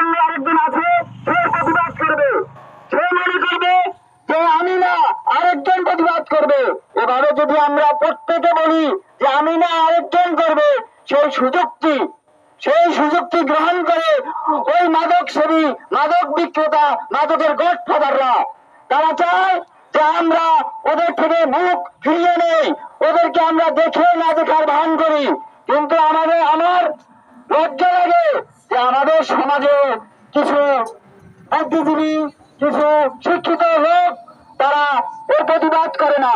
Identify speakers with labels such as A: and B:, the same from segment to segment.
A: অন্য আরেকজন আছে, সে প্রতিবাদ করবে, সে মনে করবে যে আমি না আরেকজন প্রতিবাদ করবে। এভাবে যদি আমরা প্রত্যেকে বলি যে আমি না আরেকজন করবে, সেই সুযোগটি গ্রহণ করে ওই মাদক সেবী, মাদক বিক্রেতা, মাদকের গডফাদাররা তারা চায় যে আমরা ওদের থেকে মুখ ফিরিয়ে নেই, ওদেরকে আমরা দেখে না দেখার ভান করি। কিন্তু আমার লজ্জা লাগে যে আমাদের সমাজে কিছু বুদ্ধিজীবী, কিছু শিক্ষিত লোক তারা এর প্রতিবাদ করে না।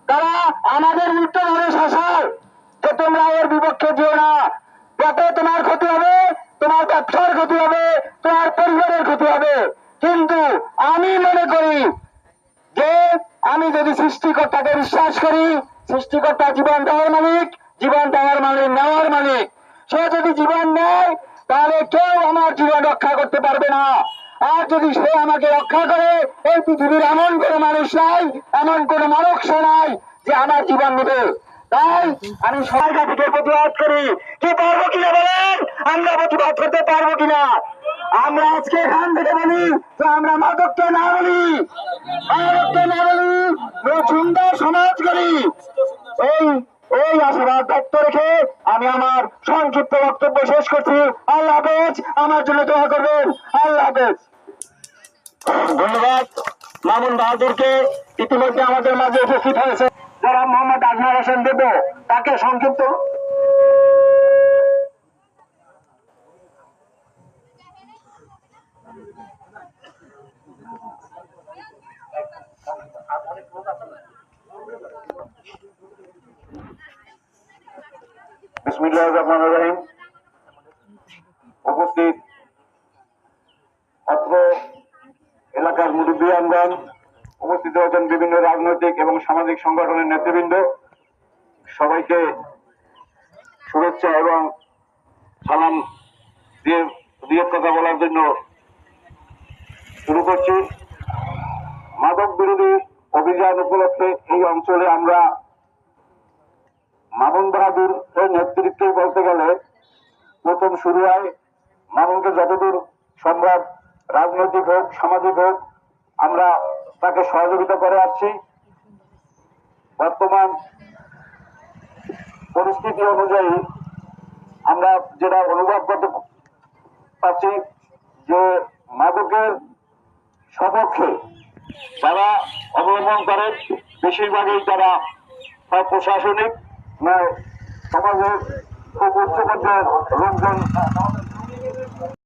A: তারা আমাদের উল্টো ধরে শাসায় যে তোমরা এর বিপক্ষে যেও না, যাতে তোমার ক্ষতি হবে, তোমার ব্যবসার ক্ষতি হবে, তোমার পরিবারের ক্ষতি হবে। কিন্তু আমি মনে করি যে আমি যদি সৃষ্টিকর্তাকে বিশ্বাস করি, সৃষ্টিকর্তা জীবন দেওয়ার মালিক, জীবন দেওয়ার মালিক, নেওয়ার মালিক। সে যদি জীবন নেয় তাহলে কেউ আমার জীবন রক্ষা করতে পারবে না। আর যদি সে আমাকে রক্ষা করে, এই পৃথিবীর এমন কোনো মানুষ নাই, এমন কোনো মানুষ নাই যে আমার জীবন নেবে। তাই আমি সবার কাছে প্রতিবাদ করি। কি পারবো কিনা বলেন? আমরা প্রতিবাদ করতে পারবো কিনা? আমরা আজকে এখান থেকে বলি যে আমরা মাদককে না বলি, মাদককে না বলি, সুন্দর সমাজ করি। এই আশীর্বাদ ব্যক্ত রেখে আমি আমার সংক্ষিপ্ত বক্তব্য শেষ করছি। আল্লাহ হাফেজ। আমার জন্য দোয়া করবেন। আল্লাহ হাফেজ। ধন্যবাদ মামুন বাহাদুরকে। ইতিমধ্যে আমাদের মাঝে উপস্থিত হয়েছে যারা মোহাম্মদ আজমার হোসেন দেব, তাকে সংক্ষিপ্ত বিসমিল্লাহির রহমানির রহিম। উপস্থিত অত্র এলাকার মুরব্বিয়ানগণ, উপস্থিত হয়েছেন বিভিন্ন রাজনৈতিক এবং সামাজিক সংগঠনের নেতৃবৃন্দ, সবাইকে শুভেচ্ছা এবং সালাম দিয়ে কথা বলার জন্য শুরু করছি। মাদক বিরোধী অভিযান উপলক্ষে এই অঞ্চলে আমরা মামুন বাহাদুর এর নেতৃত্বে বলতে গেলে প্রথম শুরু হয়। মামুনকে যতদূর সম্ভব রাজনৈতিক হোক, সামাজিক হোক, আমরা তাকে সহযোগিতা করে আসছি। বর্তমান পরিস্থিতি অনুযায়ী আমরা যেটা অনুভব করতে পারছি যে মাদকের সপক্ষে যারা অবলম্বন করে বেশিরভাগই তারা প্রশাসনিক নয়, সমাজের খুব উচ্চ পর্যায়ের লোকজন